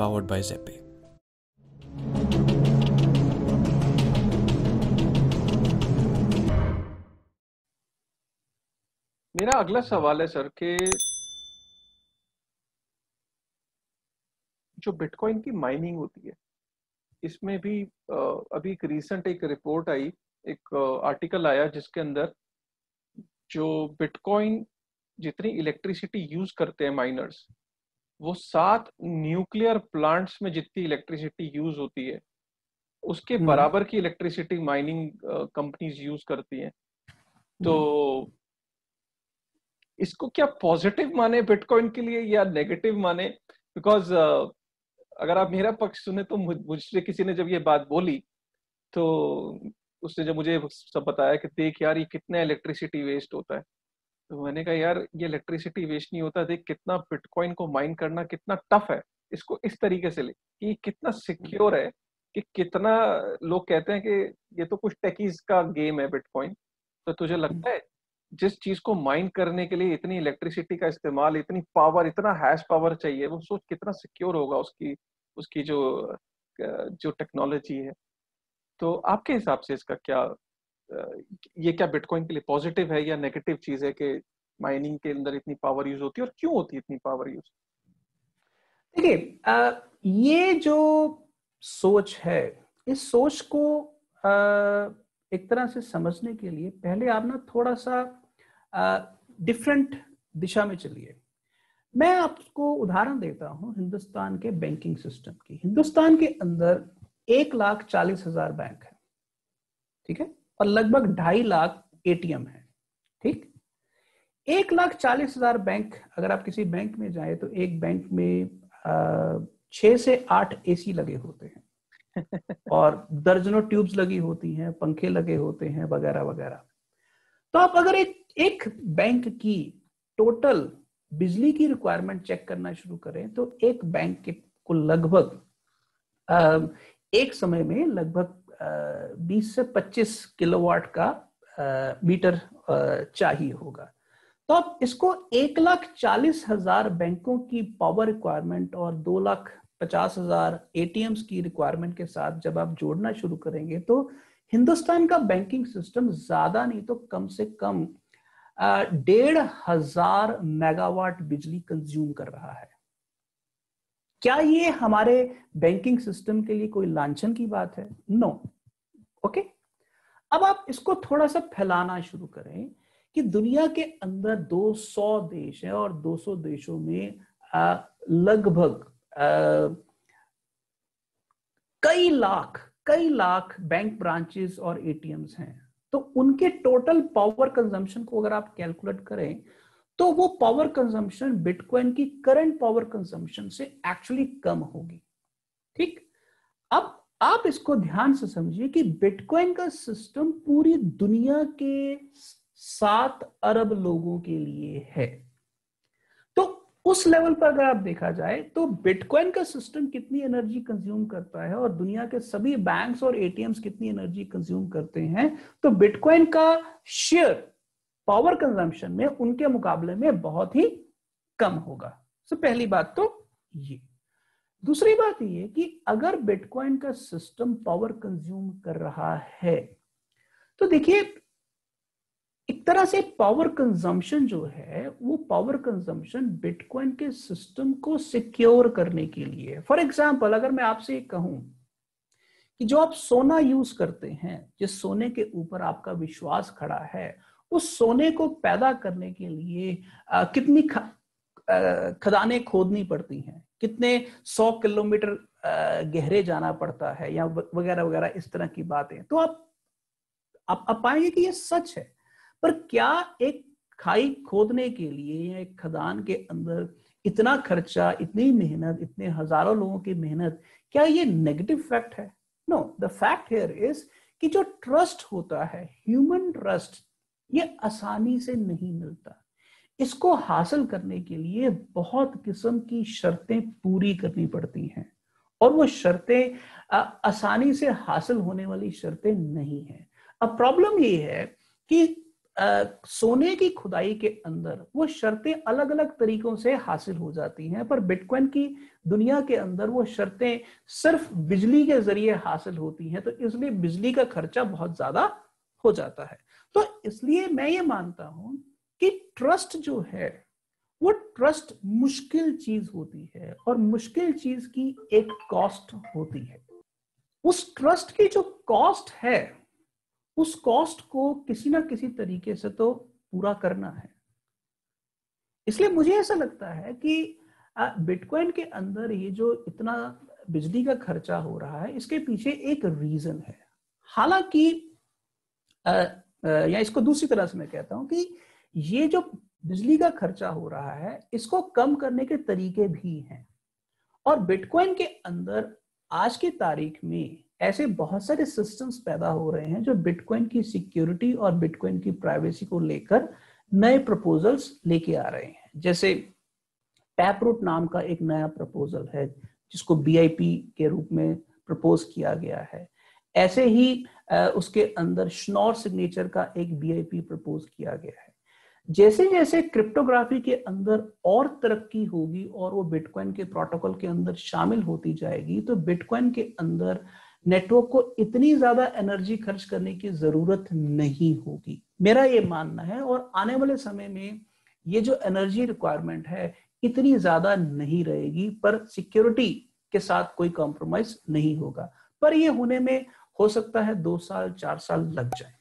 powered by Zeppe. मेरा अगला सवाल है सर कि जो बिटकॉइन की माइनिंग होती है इसमें भी अभी एक रिपोर्ट आई, एक आर्टिकल आया जिसके अंदर जो बिटकॉइन जितनी इलेक्ट्रिसिटी यूज करते हैं माइनर्स, वो 7 न्यूक्लियर प्लांट्स में जितनी इलेक्ट्रिसिटी यूज होती है उसके बराबर की इलेक्ट्रिसिटी माइनिंग कंपनीज यूज करती हैं। तो इसको क्या पॉजिटिव माने बिटकॉइन के लिए या नेगेटिव माने? बिकॉज अगर आप मेरा पक्ष सुने तो मुझसे किसी ने जब ये बात बोली तो उसने जब मुझे सब बताया कि देख यार ये कितना इलेक्ट्रिसिटी वेस्ट होता है, तो मैंने कहा यार ये इलेक्ट्रिसिटी वेस्ट नहीं होता, देख कितना बिटकॉइन को माइन करना कितना टफ है। इसको इस तरीके से ले कि ये कितना सिक्योर है, कि कितना लोग कहते हैं कि ये तो कुछ टेकीज का गेम है बिटकॉइन। तो तुझे लगता है जिस चीज को माइन करने के लिए इतनी इलेक्ट्रिसिटी का इस्तेमाल, इतनी पावर, इतना हैश पावर चाहिए, वो सोच कितना सिक्योर होगा उसकी उसकी जो जो टेक्नोलॉजी है। तो आपके हिसाब से इसका क्या ये क्या बिटकॉइन के लिए पॉजिटिव है या नेगेटिव चीज है कि माइनिंग के अंदर इतनी पावर यूज होती है, और क्यों होती है इतनी पावर यूज? देखिए, ये जो सोच है, इस सोच को एक तरह से समझने के लिए पहले आप ना थोड़ा सा डिफरेंट दिशा में चलिए। मैं आपको उदाहरण देता हूं हिंदुस्तान के बैंकिंग सिस्टम की। हिंदुस्तान के अंदर 1,40,000 बैंक है, ठीक है, और लगभग 2.5 लाख एटीएम है। ठीक, 1,40,000 बैंक, अगर आप किसी बैंक में जाए तो एक बैंक में 6 से 8 एसी लगे होते हैं और दर्जनों ट्यूब्स लगी होती हैं, पंखे लगे होते हैं, वगैरह वगैरह। तो आप अगर एक बैंक की टोटल बिजली की रिक्वायरमेंट चेक करना शुरू करें तो एक बैंक के को लगभग एक समय में लगभग 20 से 25 किलोवाट का मीटर चाहिए होगा। तो आप इसको 1,40,000 बैंकों की पावर रिक्वायरमेंट और 2,50,000 एटीएम्स की रिक्वायरमेंट के साथ जब आप जोड़ना शुरू करेंगे तो हिंदुस्तान का बैंकिंग सिस्टम ज्यादा नहीं तो कम से कम 1,500 मेगावाट बिजली कंज्यूम कर रहा है। क्या ये हमारे बैंकिंग सिस्टम के लिए कोई लांछन की बात है? नो। ओके, अब आप इसको थोड़ा सा फैलाना शुरू करें कि दुनिया के अंदर 200 देश हैं और 200 देशों में लगभग कई लाख बैंक ब्रांचेस और एटीएम्स हैं। तो उनके टोटल पावर कंजम्पशन को अगर आप कैलकुलेट करें तो वो पावर कंजम्पशन बिटकॉइन की करंट पावर कंजम्पशन से एक्चुअली कम होगी। ठीक, अब आप इसको ध्यान से समझिए कि बिटकॉइन का सिस्टम पूरी दुनिया के 7 अरब लोगों के लिए है। तो उस लेवल पर अगर आप देखा जाए तो बिटकॉइन का सिस्टम कितनी एनर्जी कंज्यूम करता है और दुनिया के सभी बैंक्स और एटीएम्स कितनी एनर्जी कंज्यूम करते हैं, तो बिटकॉइन का शेयर पावर कंजम्पशन में उनके मुकाबले में बहुत ही कम होगा। तो पहली बात तो ये। दूसरी बात ये कि अगर बिटकॉइन का सिस्टम पावर कंज्यूम कर रहा है तो देखिए एक तरह से पावर कंजम्पशन जो है वो पावर कंजम्पशन बिटकॉइन के सिस्टम को सिक्योर करने के लिए। फॉर एग्जांपल, अगर मैं आपसे कहूं कि जो आप सोना यूज करते हैं, जिस सोने के ऊपर आपका विश्वास खड़ा है, उस सोने को पैदा करने के लिए कितनी खदानें खोदनी पड़ती हैं, कितने 100 किलोमीटर गहरे जाना पड़ता है, या वगैरह वगैरह इस तरह की बातें, तो आप पाएंगे कि ये सच है। पर क्या एक खाई खोदने के लिए या एक खदान के अंदर इतना खर्चा, इतनी मेहनत, इतने हजारों लोगों की मेहनत, क्या ये नेगेटिव फैक्ट है? No, the fact here is कि जो ट्रस्ट होता है, ह्यूमन ट्रस्ट, ये आसानी से नहीं मिलता। इसको हासिल करने के लिए बहुत किस्म की शर्तें पूरी करनी पड़ती हैं और वो शर्तें आसानी से हासिल होने वाली शर्तें नहीं है। अब प्रॉब्लम ये है कि सोने की खुदाई के अंदर वो शर्तें अलग अलग तरीकों से हासिल हो जाती हैं, पर बिटकॉइन की दुनिया के अंदर वो शर्तें सिर्फ बिजली के जरिए हासिल होती हैं, तो इसलिए बिजली का खर्चा बहुत ज्यादा हो जाता है। तो इसलिए मैं ये मानता हूं कि ट्रस्ट जो है वो ट्रस्ट मुश्किल चीज होती है, और मुश्किल चीज की एक कॉस्ट होती है। उस ट्रस्ट की जो कॉस्ट है, उस कॉस्ट को किसी ना किसी तरीके से तो पूरा करना है। इसलिए मुझे ऐसा लगता है कि बिटकॉइन के अंदर ये जो इतना बिजली का खर्चा हो रहा है, इसके पीछे एक रीजन है। हालांकि या इसको दूसरी तरह से मैं कहता हूं कि ये जो बिजली का खर्चा हो रहा है, इसको कम करने के तरीके भी हैं। और बिटकॉइन के अंदर आज की तारीख में ऐसे बहुत सारे सिस्टम्स पैदा हो रहे हैं जो बिटकॉइन की सिक्योरिटी और बिटकॉइन की प्राइवेसी को लेकर नए प्रपोजल्स लेके आ रहे हैं। जैसे टैपरूट नाम का एक नया प्रपोजल है जिसको बीआईपी के रूप में प्रपोज किया गया है। ऐसे ही उसके अंदर श्नोर सिग्नेचर का एक बीआईपी प्रपोज किया गया है। जैसे जैसे क्रिप्टोग्राफी के अंदर और तरक्की होगी और वो बिटकॉइन के प्रोटोकॉल के अंदर शामिल होती जाएगी, तो बिटकॉइन के अंदर नेटवर्क को इतनी ज्यादा एनर्जी खर्च करने की जरूरत नहीं होगी, मेरा ये मानना है। और आने वाले समय में ये जो एनर्जी रिक्वायरमेंट है इतनी ज्यादा नहीं रहेगी, पर सिक्योरिटी के साथ कोई कॉम्प्रोमाइज नहीं होगा। पर ये होने में हो सकता है 2 साल 4 साल लग जाए।